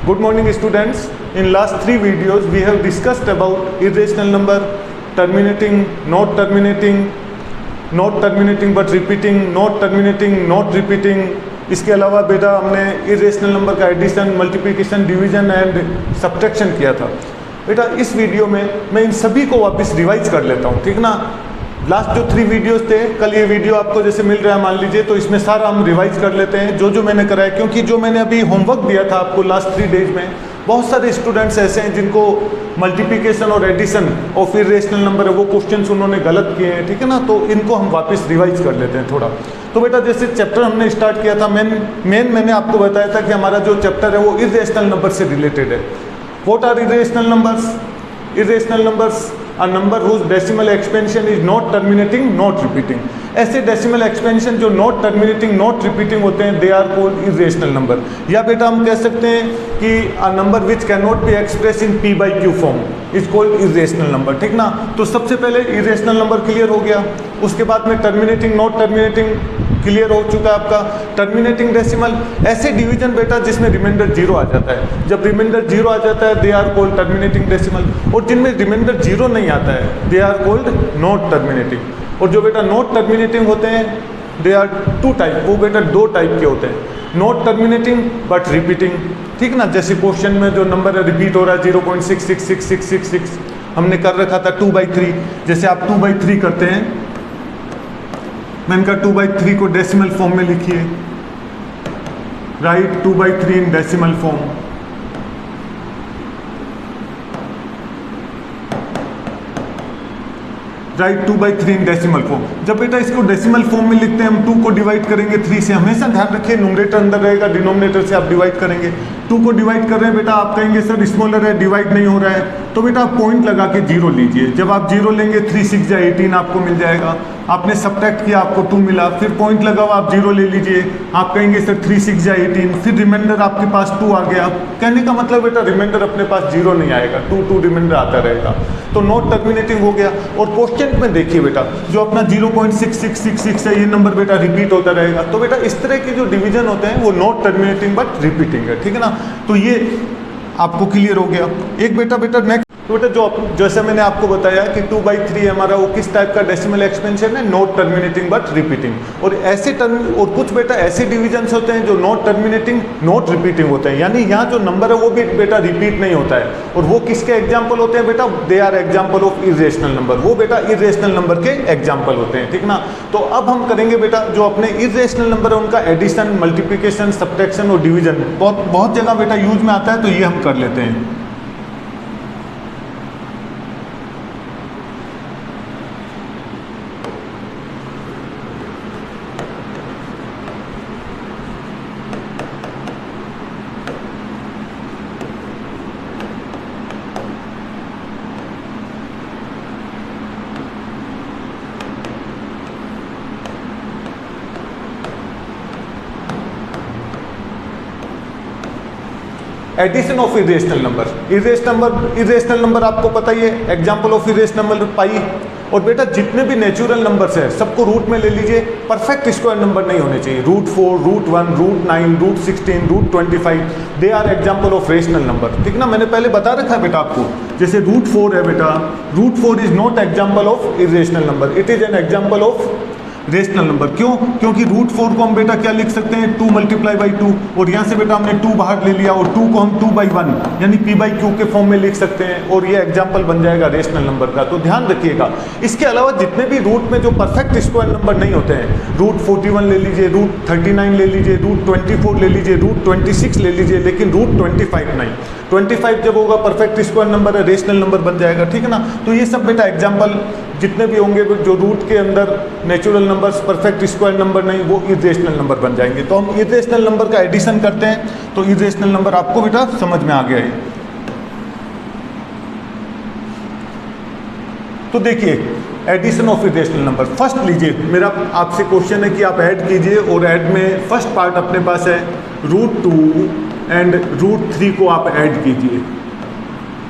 Good morning students. In last 3 videos we have discussed about irrational number, terminating, not terminating, not terminating but repeating, not terminating, not repeating. इसके अलावा बेटा हमने irrational number का addition, multiplication, division and subtraction किया था। बेटा इस video में मैं इन सभी को वापस रिवाइज कर लेता हूँ, ठीक ना। लास्ट जो 3 वीडियोस थे, कल ये वीडियो आपको जैसे मिल रहा है मान लीजिए, तो इसमें सारा हम रिवाइज कर लेते हैं जो मैंने कराया, क्योंकि जो मैंने अभी होमवर्क दिया था आपको लास्ट 3 डेज में, बहुत सारे स्टूडेंट्स ऐसे हैं जिनको मल्टीप्लिकेशन और एडिशन ऑफ इरेशनल नंबर है वो क्वेश्चंस उन्होंने गलत किए हैं, ठीक है ना। तो इनको हम वापस रिवाइज कर लेते हैं थोड़ा। तो बेटा जैसे चैप्टर हमने स्टार्ट किया था, मेन मैंने आपको बताया था कि हमारा जो चैप्टर है वो इरेशनल नंबर से रिलेटेड है। What are irrational numbers? Irrational numbers a number whose decimal expansion is not terminating, not repeating. ऐसे डेसिमल एक्सपेंशन जो नॉट टर्मिनेटिंग, नॉट रिपीटिंग होते हैं, they are called irrational number. या बेटा हम कह सकते हैं कि a number which can not be express in p by q form is called irrational number, ठीक ना। तो सबसे पहले इरेशनल नंबर क्लियर हो गया, उसके बाद में टर्मिनेटिंग, नॉट टर्मिनेटिंग क्लियर हो चुका है आपका। टर्मिनेटिंग डेसिमल, ऐसे डिवीजन बेटा जिसमें रिमाइंडर 0 आ जाता है। जब रिमाइंडर 0 आ जाता है they are called terminating decimal, और जिनमें रिमाइंडर 0 नहीं आता है they are called not terminating. और जो बेटा नॉट टर्मिनेटिंग होते हैं दे आर 2 टाइप, वो बेटा 2 टाइप के होते हैं, नॉट टर्मिनेटिंग बट रिपीटिंग, ठीक ना। जैसे क्वेश्चन में जो नंबर है रिपीट हो रहा है 0.666666 हमने कर रखा था 2/3। जैसे आप 2/3 करते हैं, मैंने कहा 2/3 को डेसिमल फॉर्म में लिखिए, right 2/3 in decimal form. Right 2/3 in decimal form. जब बेटा इसको डेसिमल फॉर्म में लिखते हैं हम 2 को डिवाइड करेंगे 3 से, हमेशा ध्यान रखिए न्यूमरेटर अंदर रहेगा, डिनोमिनेटर से आप डिवाइड करेंगे। 2 को डिवाइड कर रहे हैं बेटा, आप कहेंगे सर स्मॉलर है डिवाइड नहीं हो रहा है, तो बेटा आप पॉइंट लगा के 0 लीजिए। जब आप 0 लेंगे 3 6 या 18 आपको मिल जाएगा। आपने सब्ट्रैक्ट किया आपको 2 मिला, फिर पॉइंट लगा हुआ आप 0 ले लीजिए, आप कहेंगे सर 3 6 या 18, फिर रिमाइंडर आपके पास 2 आ गया। कहने का मतलब बेटा रिमाइंडर अपने पास 0 नहीं आएगा, 2 रिमाइंडर आता रहेगा, तो नॉट टर्मिनेटिंग हो गया। और क्वेश्चन में देखिए बेटा जो अपना 0.6666 है ये नंबर बेटा रिपीट होता रहेगा। तो बेटा इस तरह के जो डिवीजन होते हैं वो नॉट टर्मिनेटिंग बट रिपीटिंग है, ठीक है ना। तो ये आपको क्लियर हो गया। एक बेटा नेक्स्ट तो बेटा जो जैसे मैंने आपको बताया कि 2/3 हमारा वो किस टाइप का डेसिमल एक्सपेंशन है, नॉट टर्मिनेटिंग बट रिपीटिंग। और ऐसे और कुछ बेटा ऐसे डिविजन्स होते हैं जो नॉट टर्मिनेटिंग, नॉट रिपीटिंग होते हैं, यानी यहाँ जो नंबर है वो भी बेटा रिपीट नहीं होता है। और वो किसके एग्जाम्पल होते हैं बेटा? They are example of irrational number, वो बेटा इरेशनल नंबर के एग्जाम्पल होते हैं, ठीक ना। तो अब हम करेंगे बेटा जो अपने इरेशनल नंबर है उनका एडिशन, मल्टीप्लिकेशन, सब्ट्रैक्शन और डिवीजन। बहुत जगह बेटा यूज में आता है, तो ये हम कर लेते हैं। Addition of irrational number. Irrational number आपको पता ही है, example of irrational number pi. और बेटा जितने भी नेचुरल नंबर्स हैं सबको रूट में ले लीजिए, परफेक्ट स्क्वायर नंबर नहीं होने चाहिए। √4, √1, √9, √16, √25 they are example of rational number, ठीक ना। मैंने पहले बता रखा है बेटा आपको, जैसे √4 है बेटा, √4 is not example of irrational number, it is an example of rational number. क्यों? क्योंकि √4 को हम बेटा क्या लिख सकते हैं, 2 × 2, और यहाँ से बेटा हमने 2 बाहर ले लिया, और 2 को हम 2/1 यानी p/q के फॉर्म में लिख सकते हैं, और ये एग्जाम्पल बन जाएगा रेशनल नंबर का। तो ध्यान रखिएगा। इसके अलावा जितने भी रूट में जो परफेक्ट स्क्वायर नंबर नहीं होते हैं, √41 ले लीजिए, √39 ले लीजिए, √24 ले लीजिए, √26 ले लीजिए, लेकिन √25 नहीं। 25 जब होगा परफेक्ट स्क्वायर नंबर है, रेशनल नंबर बन जाएगा, ठीक है ना। तो ये सब बेटा एग्जाम्पल जितने भी होंगे जो रूट के अंदर natural numbers, perfect square number नहीं, वो इरेशनल नंबर बन जाएंगे। तो हम इरेशनल नंबर का एडिशन करते हैं, तो इरेशनल नंबर आपको बेटा समझ में आ गया है। तो देखिए addition of irrational number, first लीजिए, मेरा आपसे क्वेश्चन है कि आप ऐड कीजिए, और ऐड में फर्स्ट पार्ट अपने पास है √2 एंड √3 को आप ऐड कीजिए,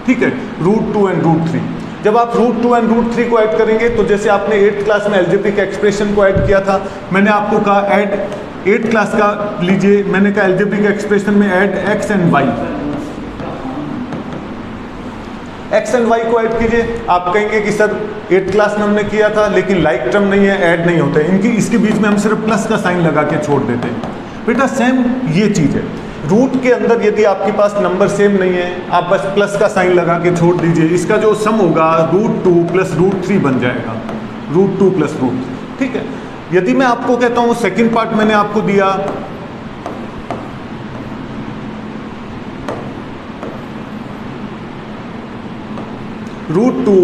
ठीक है, √2 एंड √3। जब आप √2 एंड √3 को ऐड करेंगे तो जैसे आपने 8th क्लास में एल्जेब्रिक एक्सप्रेशन को ऐड किया था, मैंने आपको कहा ऐड 8th क्लास का लीजिए, मैंने कहा एल्जेब्रिक एक्सप्रेशन में add x and y, x and y को ऐड कीजिए। आप कहेंगे कि सर 8th क्लास में हमने किया था लेकिन लाइक टर्म नहीं है, ऐड नहीं होता है, इनकी इसके बीच में हम सिर्फ प्लस का साइन लगा के छोड़ देते हैं। बेटा सेम ये चीज़ है, रूट के अंदर यदि आपके पास नंबर सेम नहीं है, आप बस प्लस का साइन लगा के छोड़ दीजिए, इसका जो सम होगा √2 प्लस √3 बन जाएगा, √2 प्लस √3। ठीक है, यदि मैं आपको कहता हूँ सेकेंड पार्ट मैंने आपको दिया √2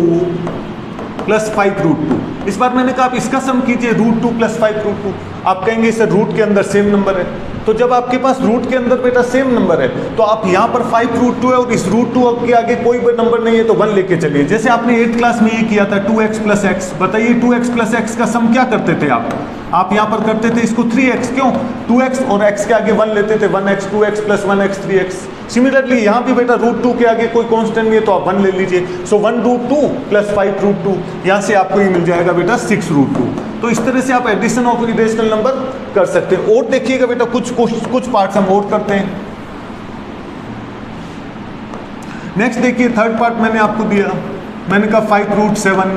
प्लस 5√2, इस बार मैंने कहा आप इसका सम कीजिए √2 प्लस 5√2। आप कहेंगे सर रूट के अंदर सेम नंबर है, तो जब आपके पास रूट के अंदर बेटा सेम नंबर है तो आप यहाँ पर 5√2 है और इस √2 के आगे कोई भी नंबर नहीं है तो 1 लेके चलिए। जैसे आपने 8th क्लास में ये किया था 2x प्लस एक्स, बताइए 2x प्लस एक्स का सम क्या करते थे आप यहाँ पर करते थे इसको 3x, क्यों 2x और x के आगे 1 लेते थे, 1x 2x plus 1x 3x। Similarly यहाँ भी बेटा √2 के आगे कोई कांस्टेंट नहीं है तो आप 1 ले लीजिए, सो 1√2 प्लस 5√2, यहाँ से आपको ये मिल जाएगा बेटा 6√2। तो इस तरह से आप एडिशन ऑफ इरेशनल नंबर कर सकते हैं। और देखिएगा बेटा कुछ पार्ट्स हम और करते हैं। नेक्स्ट देखिए थर्ड पार्ट मैंने आपको दिया, मैंने कहा 5√7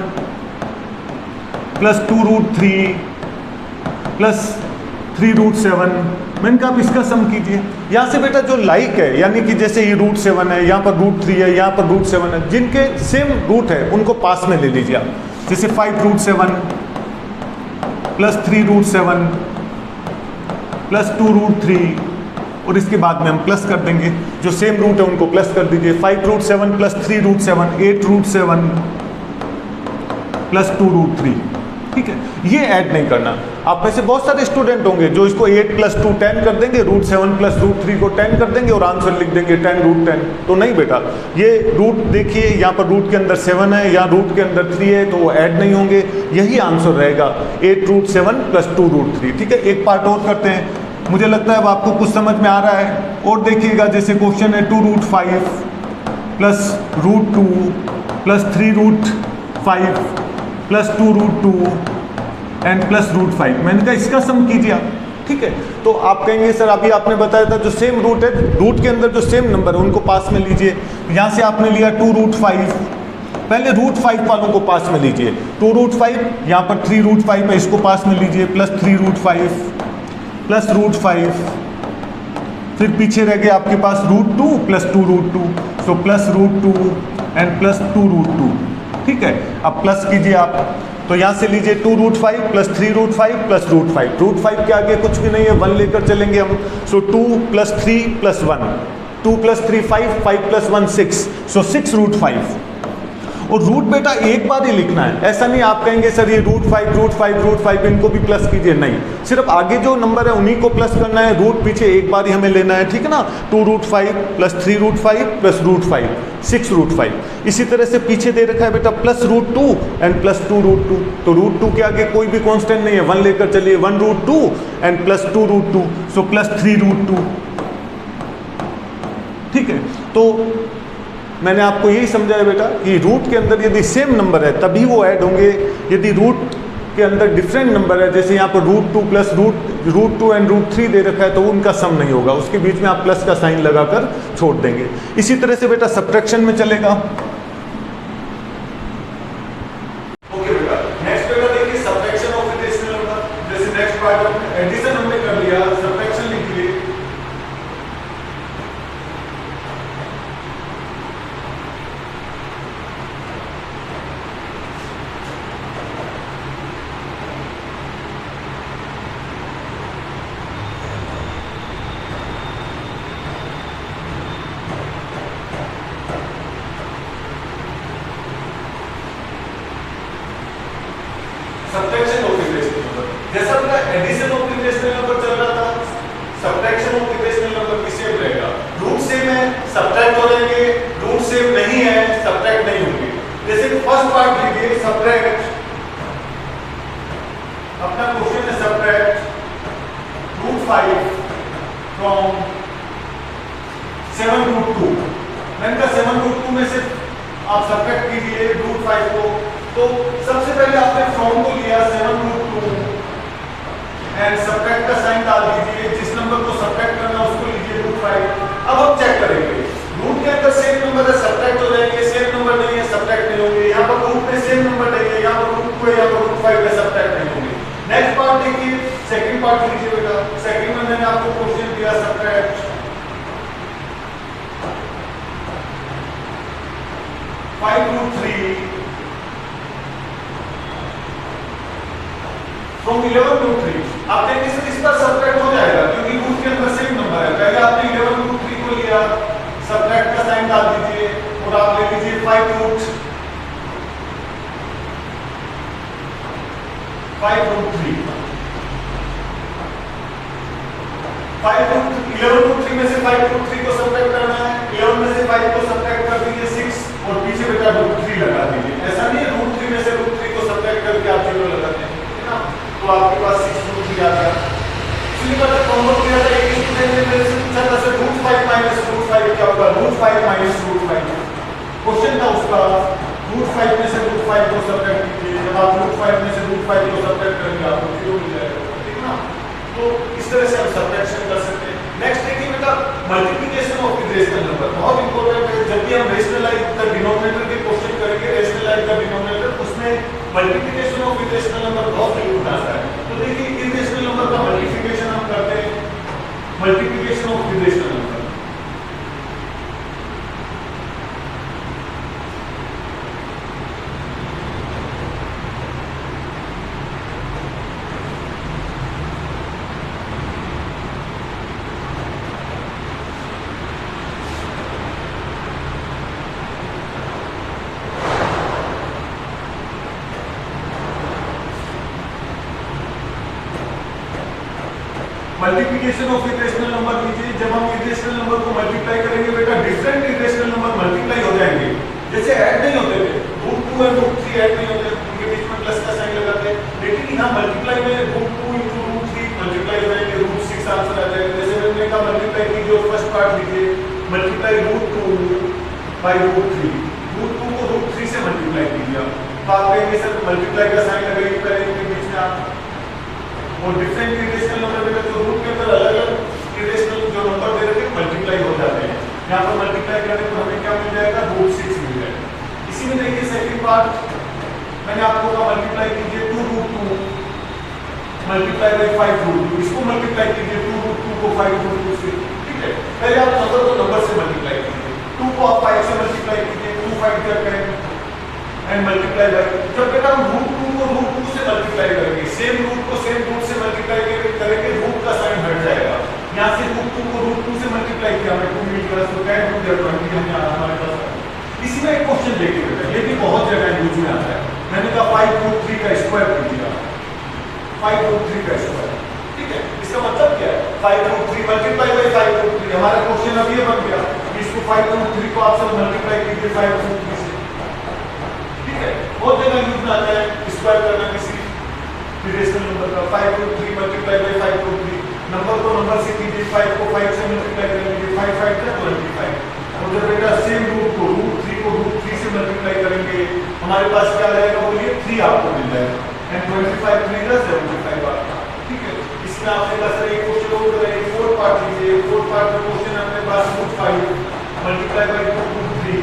प्लस 2√3 प्लस 3√7, मैंने कहा आप इसका सम कीजिए। यहाँ से बेटा जो लाइक है, यानी कि जैसे ये √7 है, यहाँ पर √3 है, यहाँ पर √7 है, जिनके सेम रूट है उनको पास में ले लीजिए आप। जैसे 5√7 प्लस 3√7 प्लस 2√3 और इसके बाद में हम प्लस कर देंगे, जो सेम रूट है उनको प्लस कर दीजिए। 5√7 प्लस 3√7 8√7 प्लस 2√3। ठीक है, ये ऐड नहीं करना। आप में से बहुत सारे स्टूडेंट होंगे जो इसको 8 प्लस 2 10 कर देंगे, √7 प्लस √3 को 10 कर देंगे और आंसर लिख देंगे 10√10। तो नहीं बेटा, ये रूट देखिए, यहाँ पर रूट के अंदर 7 है, यहाँ रूट के अंदर 3 है, तो वो ऐड नहीं होंगे, यही आंसर रहेगा 8√7 प्लस 2√3। ठीक है, एक पार्ट और करते हैं, मुझे लगता है अब आपको कुछ समझ में आ रहा है। और देखिएगा जैसे क्वेश्चन है 2√5 plus √2 plus 3√5 plus 2√2 and plus √5, मैंने कहा इसका सम कीजिए आप। ठीक है, तो आप कहेंगे सर अभी आपने बताया था जो सेम रूट है, रूट के अंदर जो सेम नंबर है उनको पास में लीजिए। यहाँ से आपने लिया 2√5, पहले √5 वालों को पास में लीजिए, 2√5, यहाँ पर 3√5 है, इसको पास में लीजिए, प्लस 3√5 प्लस √5, फिर पीछे रह गए आपके पास √2 plus 2√2, so plus √2 and plus 2√2। ठीक है, अब प्लस कीजिए आप, तो यहाँ से लीजिए 2√5 प्लस 3√5 प्लस √5, √5 के आगे कुछ भी नहीं है, 1 लेकर चलेंगे हम, सो 2 प्लस 3 प्लस 1, 2 प्लस 3 5, 5 प्लस 1 6, सो 6√5। और रूट बेटा एक बार ही लिखना है, ऐसा नहीं आप कहेंगे सर ये √5 इनको भी प्लस कीजिए, नहीं, सिर्फ आगे जो नंबर है उन्हीं को प्लस करना है, रूट पीछे एक बार ही हमें लेना है। ठीक है ना, 2√5 प्लस 3√5 प्लस √5 6√5। इसी तरह से पीछे दे रखा है बेटा प्लस √2 एंड प्लस 2√2, तो √2 के आगे कोई भी कांस्टेंट नहीं है, 1 लेकर चलिए, 1√2 एंड प्लस 2√2, सो प्लस 3√2। ठीक है, तो मैंने आपको यही समझाया बेटा कि रूट के अंदर यदि सेम नंबर है तभी वो ऐड होंगे, यदि रूट के अंदर डिफरेंट नंबर है, जैसे यहाँ पर √2 प्लस √2 एंड √3 दे रखा है, तो उनका सम नहीं होगा, उसके बीच में आप प्लस का साइन लगाकर छोड़ देंगे। इसी तरह से बेटा सब्ट्रैक्शन में चलेगा। ओके बेटा, नेक्स्ट बेटा देखिए सब्ट्रैक्शन ऑफ इरेशनल नंबर। जैसे नेक्स्ट पार्ट एडिशन हमने कर लिया, सब्ट्रैक्शन लिख लिए। सब्ट्रैक्शन ऑफ इरेशनल नंबर, जैसा अपना एडिशन ऑफ इरेशनल नंबर चल रहा था, सब्ट्रैक्शन ऑफ इरेशनल नंबर भी सेम रहेगा। रूट सेम है, सब्ट्रैक्ट हो जाएंगे, रूट सेम नहीं है, सब्ट्रैक्ट नहीं होंगे। जैसे फर्स्ट पार्ट लीजिए सब्ट्रैक्ट, अपना क्वेश्चन है सब्ट्रैक्ट √5 फ्रॉम 7√2। मैंने कहा 7√2 में से आप सब्ट्रैक्ट कीजिए √5 को, तो सबसे पहले आपने फ्रॉम को लिया 7√2 एंड सब्ट्रैक्ट का साइन डाल दीजिए, जिस नंबर को सब्ट्रैक्ट करना उसको लीजिए √5। अब हम चेक करेंगे, रूट के अंदर सेम नंबर है, सब्ट्रैक्ट हो जाएंगे, सेम नंबर 5√3 फ्रॉम 11√3। आप देखिए सर इसका सब्ट्रैक्ट हो जाएगा क्योंकि रूट के अंदर सेम नंबर है। पहले आपने 11√3 को लिया, सब्ट्रैक्ट का साइन डाल दीजिए और आप ले लीजिए 5√3 11√3 में से 5√3 को सब्ट्रैक्ट करना है। 11 में से 5 को सब्ट्रैक्ट कर दीजिए 6 और पीछे बेटा √3 लगा दीजिए। ऐसा नहीं है √3 में से √3 को सब्ट्रैक्ट करके आप 0 लगाते हैं, ठीक है ना। तो आपके पास 6√3 आ गया। इसलिए मैंने कॉमन किया था, एक स्टूडेंट ने मेरे से पूछा था सर √5 माइनस √5 क्या होगा। √5 माइनस √5 क्वेश्चन था उसका। √5 में से √5 को सब्ट्रैक्ट कीजिए। जब आप √5 में से √5 को सब्ट्रैक्ट करेंगे आपको 0 मिल जाएगा, ठीक है ना। तो इस तरह से हम सब्ट्रैक्शन कर सकते हैं। नेक्स्ट देखिए बेटा multiplication of with rational number, बहुत इंपॉर्टेंट है। जब भी हम रेशनलाइज द डिनोमिनेटर के क्वेश्चन करेंगे, रेशनलाइज द डिनोमिनेटर, उसमें multiplication of with rational number बहुत जरूर आता है। तो देखिए इरेशनल नंबर का मल्टीप्लिकेशन हम करते हैं, multiplication of with rational number. Multiplication of irrational number लीजिए। जब हम इरेशनल नंबर को मल्टीप्लाई करेंगे बेटा डिफरेंट इरेशनल नंबर मल्टीप्लाई हो जाएंगे। जैसे ऐड नहीं होते थे, √2 और √3 ऐड नहीं होते, उनके बीच में प्लस का साइन लगाते हैं। लेकिन यहाँ मल्टीप्लाई में √2 × √3 मल्टीप्लाई हो जाएंगे, √6 आंसर आ जाएगा। जैसे मैंने कहा मल्टीप्लाई कीजिए और फर्स्ट पार्ट लीजिए, मल्टीप्लाई √2 बाय √3, √2 को √3 से मल्टीप्लाई कीजिए। तो आप कहेंगे सर मल्टीप्लाई का साइन लगाइए पहले इनके बीच में आप, और डिफरेंट इरेशनल नंबर में जो रूट के अंदर अलग-अलग इरेशनल जो नंबर दे रखे मल्टीप्लाई हो जाते हैं। यहाँ पर मल्टीप्लाई करें तो हमें क्या मिल जाएगा, √6 मिल जाएगा। इसी में देखिए सेकंड पार्ट मैंने आपको कहा मल्टीप्लाई कीजिए 2√2 मल्टीप्लाई बाय 5√2, इसको मल्टीप्लाई कीजिए 2√2 को 5√2 से, ठीक है। पहले आप नंबर को नंबर से मल्टीप्लाई कीजिए, 2 को आप 5 से मल्टीप्लाई कीजिए, 2 5 × 10 एंड मल्टीप्लाई बाय। जब बेटा हम √2 को √2 से मल्टीप्लाई करेंगे, सेम रूट को सेम रूट से मल्टीप्लाई करेंगे, रूट का साइन हट जाएगा। यहाँ से √2 को √2 से मल्टीप्लाई किया हमें 2 मिल गया, तो 10 × 20 हमारे पास। इसी में एक क्वेश्चन देखिए बेटा, ये भी बहुत जगह यूज में आता है। मैंने कहा 5√3 का स्क्वायर कीजिएगा, 5√3 का स्क्वायर, ठीक है। इसका मतलब क्या है, 5√3 मल्टीप्लाई बाय 5√3। हमारा क्वेश्चन अब ये बन गया, इसको 5√3 को आप सब मल्टीप्लाई कीजिए 5√3 से, ठीक है। बहुत जगह यूज में आता है स्क्वायर करना किसी इरेशनल नंबर का। 5√3 मल्टीप्लाई बाय 5√3, नंबर को नंबर से कीजिए, 5 को 5 से मल्टीप्लाई कर लीजिए, 5 5 × 25। और जब बेटा सेम रूट को √3 को √3 से मल्टीप्लाई करेंगे, हमारे पास क्या रहेगा, बोलिए 3 आपको मिल जाएगा एंड 25 3 × 75 आपका, ठीक है। इसमें आपने कहा सर एक क्वेश्चन और करेंगे, फोर्थ पार्ट लीजिए। फोर्थ पार्ट में क्वेश्चन अपने पास √5 multiply by 2√3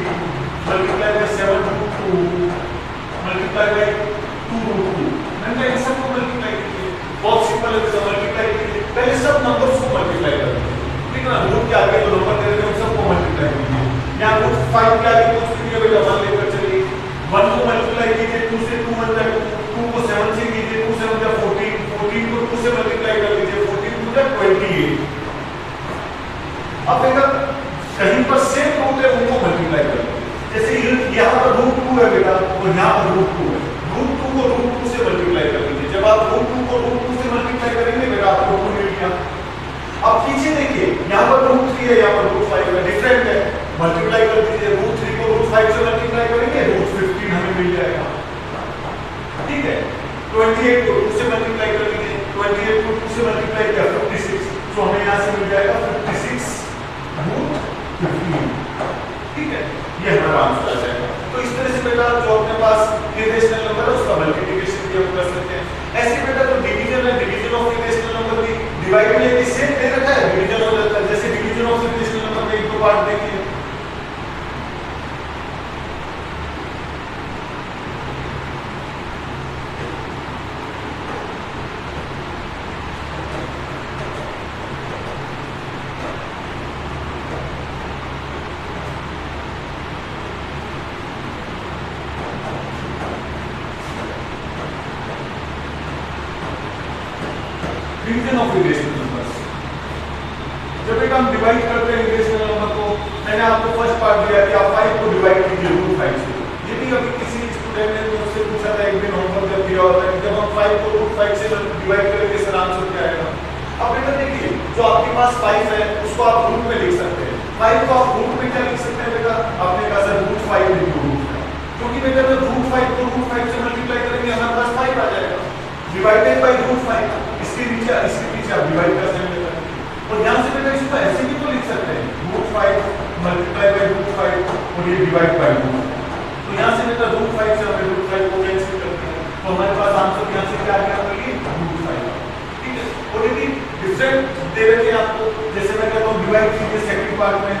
multiply by 7√2 multiply by 2√2। मैंने इन सबको मल्टीप्लाई कीजिए, बहुत सिंपल है। मल्टीप्लाई कीजिए, पहले सब नंबर्स को मल्टीप्लाई कर दीजिए, ठीक है ना। रूट के आगे जो नंबर दे रहे हैं उन सबको मल्टीप्लाई कीजिए। यहाँ √5 के आगे कुछ भी नहीं है बेटा, 1 लेकर चलिए, 1 को मल्टीप्लाई कीजिए 2 से, 2 बन जाएगा, 2 को 7 से कीजिए, 2 7 × 14, 14 को 2 से मल्टीप्लाई कर लीजिए, 14 2 × 28। अब बेटा कहीं पर सेम रूट है उनको मल्टीप्लाई कर लीजिए। जैसे यहाँ पर √2 है बेटा और यहाँ पर √2 है, √2 को √2 से मल्टीप्लाई कर लीजिए। जब आप √2 को √2 से मल्टीप्लाई करेंगे बेटा आपको 2 मिल गया। अब पीछे देखिए, यहाँ पर √3 है, यहाँ पर √5 है, डिफरेंट है, मल्टीप्लाई कर दीजिए। √3 को √5 से मल्टीप्लाई करेंगे, √15 हमें मिल जाएगा, ठीक है। 28 को 2 से मल्टीप्लाई कर लीजिए, 28 को 2 से मल्टीप्लाई किया 56, तो हमें यहाँ से मिल जाएगा 56 √15, ठीक है। ये हमारा आंसर आ जाएगा। तो इस तरह से बेटा जो अपने पास इरेशनल नंबर है उसका मल्टीप्लिकेशन भी हम कर सकते हैं। ऐसे बेटा जो डिवीजन है, डिवीजन ऑफ इरेशनल नंबर भी डिवाइड में सेम दे रखा है, डिवीजन हो जाता है। जैसे डिवीजन ऑफ इरेशनल नंबर में एक दो पार्ट देखिए, डिवीजन ऑफ इरेशनल नंबर्स। जब बेटा हम डिवाइड करते हैं इरेशनल नंबर को, मैंने आपको फर्स्ट पार्ट दिया कि आप 5 को डिवाइड कीजिए रूट 5 से। ये भी अभी किसी स्टूडेंट ने मुझसे पूछा था एक दिन होमवर्क जब दिया होता है कि जब हम 5 को रूट 5 से डिवाइड करेंगे सर आंसर क्या आएगा। अब बेटा देखिए जो आपके पास 5 है उसको आप रूट में लिख सकते हैं। 5 को आप रूट में क्या लिख सकते हैं बेटा, आपने कहा सर रूट 5 लिखो रूट 5, क्योंकि बेटा जब रूट 5 को रूट 5 से मल्टीप्लाई करेंगे हमारे पास 5 आ जाएगा डिवाइडेड बाय रूट 5। इसके पीछे आप डिवाइड कर सकते हैं और यहाँ से बेटा इसको ऐसे भी तो लिख सकते हैं रूट 5 मल्टीप्लाई बाय रूट 5 और ये डिवाइड बाय रूट 5। तो यहाँ से बेटा रूट 5 से हमें रूट 5 को कैंसिल करते हैं तो हमारे पास आंसर यहाँ से क्या आ गया आपके लिए रूट 5। ठीक है, और यदि डिफरेंट दे रखे हैं आपको, जैसे मैं कहता हूँ डिवाइड कीजिए सेकंड पार्ट में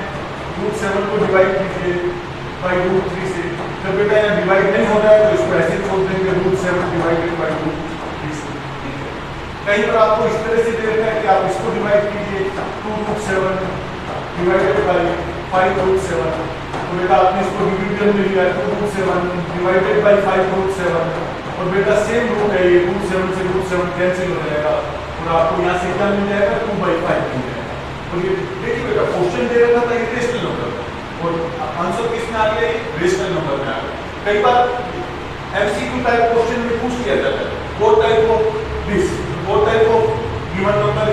रूट 7 को डिवाइड कीजिए बाय रूट 3 से। जब बेटा यहाँ डिवाइड नहीं हो रहा है तो इसको ऐसे छोड़ देंगे रूट 7 डिवाइडेड बाय रूट 3 से। कहीं पर आपको इस तरह से दे रखा है कि आप इसको डिवाइड कीजिए 2 रूट 7 डिवाइडेड बाय 5 रूट 7। तो बेटा आपने इसको डिवीजन में लिया 2 रूट 7 डिवाइडेड बाय 5 रूट 7 और बेटा सेम रूट है ये रूट 7 से रूट 7 कैंसिल हो जाएगा और आपको यहाँ से क्या मिल जाएगा 2/5 मिल जाएगा। और ये देखिए बेटा क्वेश्चन दे रखा था इरेशनल नंबर और आंसर किसमें आ गया रेशनल नंबर में आ गया। कई बार एमसीक्यू टाइप क्वेश्चन में पूछ लिया जाता है what type of given number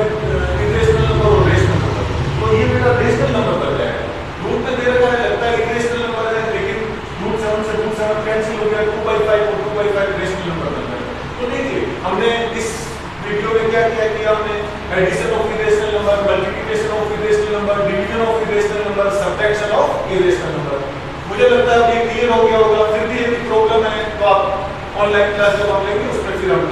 irrational number और रेशनल नंबर। तो ये बेटा रेशनल नंबर बन जाएगा। रूट में दे रखा है लगता है इरेशनल नंबर है लेकिन रूट 7 से रूट 7 कैंसिल हो गया 2/5 और 2/5 रेशनल नंबर बन जाएगा। तो देखिए हमने इस वीडियो में क्या किया कि हमने addition of irrational number, multiplication of irrational number, division of irrational number, subtraction of irrational number. मुझे लगता है अब ये क्लियर हो गया होगा। फिर भी यदि प्रॉब्लम है तो आप ऑनलाइन क्लास जब हम लेंगे उस पर फिर हम